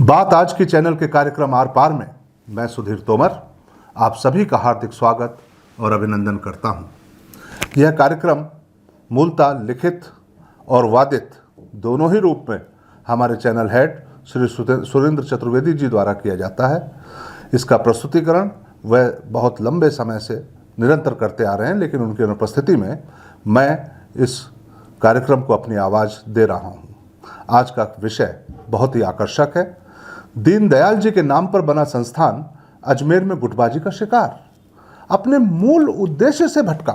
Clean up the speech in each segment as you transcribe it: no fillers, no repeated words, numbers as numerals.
बात आज की चैनल के कार्यक्रम आर पार में मैं सुधीर तोमर आप सभी का हार्दिक स्वागत और अभिनंदन करता हूं। यह कार्यक्रम मूलतः लिखित और वादित दोनों ही रूप में हमारे चैनल हेड श्री सुरेंद्र चतुर्वेदी जी द्वारा किया जाता है। इसका प्रस्तुतिकरण वह बहुत लंबे समय से निरंतर करते आ रहे हैं, लेकिन उनकी अनुपस्थिति में मैं इस कार्यक्रम को अपनी आवाज़ दे रहा हूं। आज का विषय बहुत ही आकर्षक है। दीनदयाल जी के नाम पर बना संस्थान अजमेर में गुटबाजी का शिकार, अपने मूल उद्देश्य से भटका,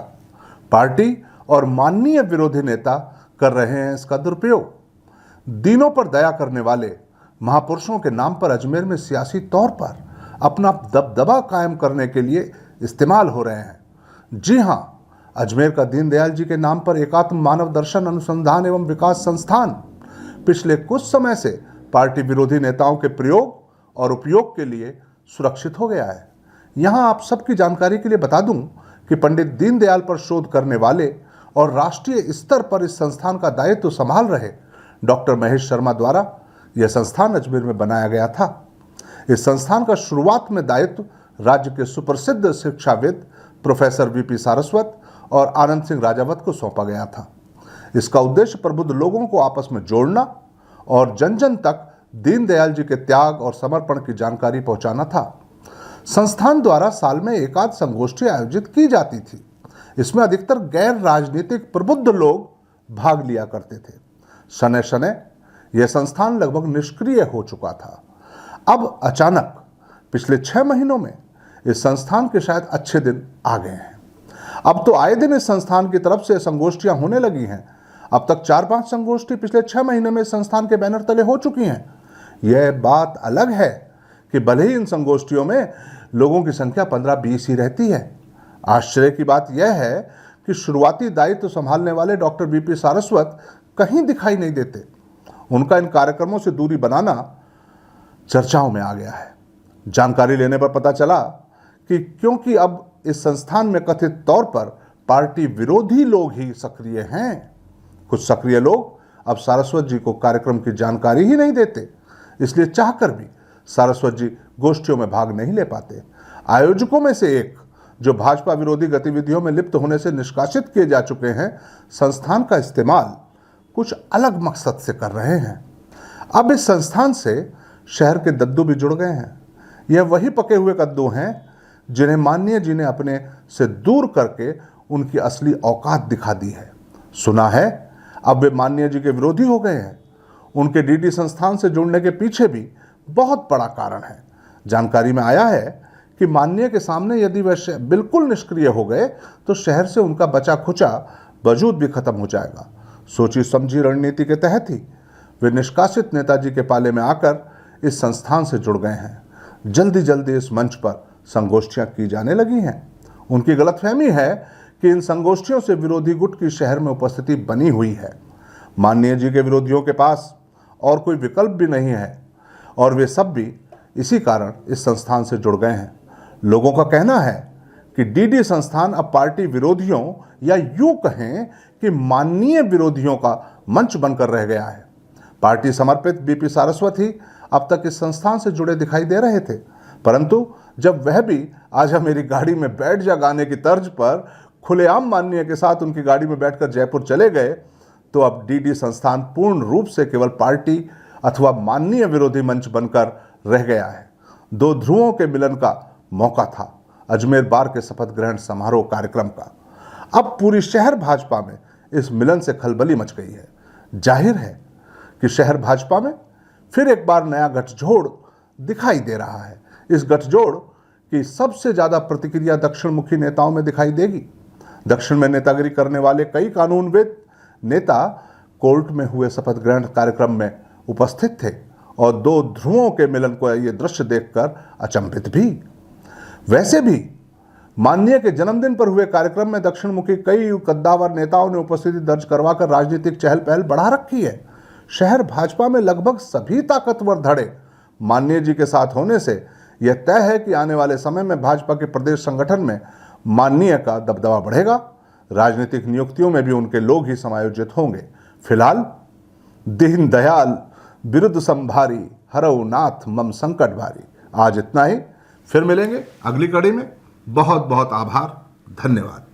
पार्टी और माननीय विरोधी नेता कर रहे हैं इसका दुरुपयोग। दीनों पर दया करने वाले महापुरुषों के नाम पर अजमेर में सियासी तौर पर अपना दबदबा कायम करने के लिए इस्तेमाल हो रहे हैं। जी हां, अजमेर का दीनदयाल जी के नाम पर एकात्म मानव दर्शन अनुसंधान एवं विकास संस्थान पिछले कुछ समय से पार्टी विरोधी नेताओं के प्रयोग और उपयोग के लिए सुरक्षित हो गया है। यहां आप सबकी जानकारी के लिए बता दूं कि पंडित दीनदयाल पर शोध करने वाले और राष्ट्रीय स्तर पर इस संस्थान का दायित्व संभाल रहे डॉक्टर महेश शर्मा द्वारा यह संस्थान अजमेर में बनाया गया था। इस संस्थान का शुरुआत में दायित्व राज्य के सुप्रसिद्ध शिक्षाविद प्रोफेसर वीपी सारस्वत और आनंद सिंह राजावत को सौंपा गया था। इसका उद्देश्य प्रबुद्ध लोगों को आपस में जोड़ना और जन जन तक दीनदयाल जी के त्याग और समर्पण की जानकारी पहुंचाना था। संस्थान द्वारा साल में एकाध संगोष्ठी आयोजित की जाती थी। इसमें अधिकतर गैर राजनीतिक प्रबुद्ध लोग भाग लिया करते थे। शनै शनै यह संस्थान लगभग निष्क्रिय हो चुका था। अब अचानक पिछले 6 महीनों में इस संस्थान के शायद अच्छे दिन आ गए हैं। अब तो आए दिन इस संस्थान की तरफ से संगोष्ठियां होने लगी हैं। अब तक 4-5 संगोष्ठी पिछले 6 महीने में संस्थान के बैनर तले हो चुकी हैं। यह बात अलग है कि भले ही इन संगोष्ठियों में लोगों की संख्या 15-20 ही रहती है। आश्चर्य की बात यह है कि शुरुआती दायित्व संभालने वाले डॉक्टर वीपी सारस्वत कहीं दिखाई नहीं देते। उनका इन कार्यक्रमों से दूरी बनाना चर्चाओं में आ गया है। जानकारी लेने पर पता चला कि क्योंकि अब इस संस्थान में कथित तौर पर पार्टी विरोधी लोग ही सक्रिय हैं। कुछ सक्रिय लोग अब सारस्वत जी को कार्यक्रम की जानकारी ही नहीं देते, इसलिए चाहकर भी सारस्वत जी गोष्ठियों में भाग नहीं ले पाते। आयोजकों में से एक, जो भाजपा विरोधी गतिविधियों में लिप्त होने से निष्कासित किए जा चुके हैं, संस्थान का इस्तेमाल कुछ अलग मकसद से कर रहे हैं। अब इस संस्थान से शहर के दद्दू भी जुड़ गए हैं। यह वही पके हुए कद्दू हैं जिन्हें माननीय जी ने अपने से दूर करके उनकी असली औकात दिखा दी है। सुना है अब वे माननीय जी के विरोधी हो गए हैं। उनके डीडी संस्थान से जुड़ने के पीछे भी बहुत बड़ा कारण है। जानकारी में आया है कि माननीय के सामने यदि वह बिल्कुल निष्क्रिय हो गए तो शहर से उनका बचा खुचा वजूद भी खत्म हो जाएगा। सोची समझी रणनीति के तहत ही वे निष्कासित नेताजी के पाले में आकर इस संस्थान से जुड़ गए हैं। जल्दी जल्दी इस मंच पर संगोष्ठियां की जाने लगी हैं। उनकी गलतफहमी है कि इन संगोष्ठियों से विरोधी गुट की शहर में उपस्थिति बनी हुई है। माननीय जी के विरोधियों के पास और कोई विकल्प भी नहीं है और वे सब भी इसी कारण इस संस्थान से जुड़ गए हैं। लोगों का कहना है कि डीडी संस्थान अब पार्टी विरोधियों या यूं कहें कि माननीय विरोधियों का मंच बनकर रह गया है। पार्टी समर्पित बीपी सारस्वत ही अब तक इस संस्थान से जुड़े दिखाई दे रहे थे, परंतु जब वह भी आजा मेरी गाड़ी में बैठ जा गाने की तर्ज पर खुलेआम माननीय के साथ उनकी गाड़ी में बैठकर जयपुर चले गए, तो अब डीडी संस्थान पूर्ण रूप से केवल पार्टी अथवा माननीय विरोधी मंच बनकर रह गया है। 2 ध्रुवों के मिलन का मौका था अजमेर बार के शपथ ग्रहण समारोह कार्यक्रम का। अब पूरी शहर भाजपा में इस मिलन से खलबली मच गई है। जाहिर है कि शहर भाजपा में फिर एक बार नया गठजोड़ दिखाई दे रहा है। इस गठजोड़ की सबसे ज्यादा प्रतिक्रिया दक्षिण मुखी नेताओं में दिखाई देगी। दक्षिण में नेतागिरी करने वाले कई कानूनविद नेता कोर्ट में हुए शपथ ग्रहण कार्यक्रम में उपस्थित थे और 2 ध्रुवों के मिलन को यह दृश्य देखकर अचंभित भी। वैसे भी माननीय के जन्मदिन पर हुए कार्यक्रम में दक्षिण मुखी कई कद्दावर नेताओं ने उपस्थिति दर्ज करवाकर राजनीतिक चहल पहल बढ़ा रखी है। शहर भाजपा में लगभग सभी ताकतवर धड़े माननीय जी के साथ होने से यह तय है कि आने वाले समय में भाजपा के प्रदेश संगठन में माननीय का दबदबा बढ़ेगा। राजनीतिक नियुक्तियों में भी उनके लोग ही समायोजित होंगे। फिलहाल दीनदयाल बिरुद संभारी, हरऊ नाथ मम संकट भारी। आज इतना ही, फिर मिलेंगे अगली कड़ी में। बहुत बहुत आभार, धन्यवाद।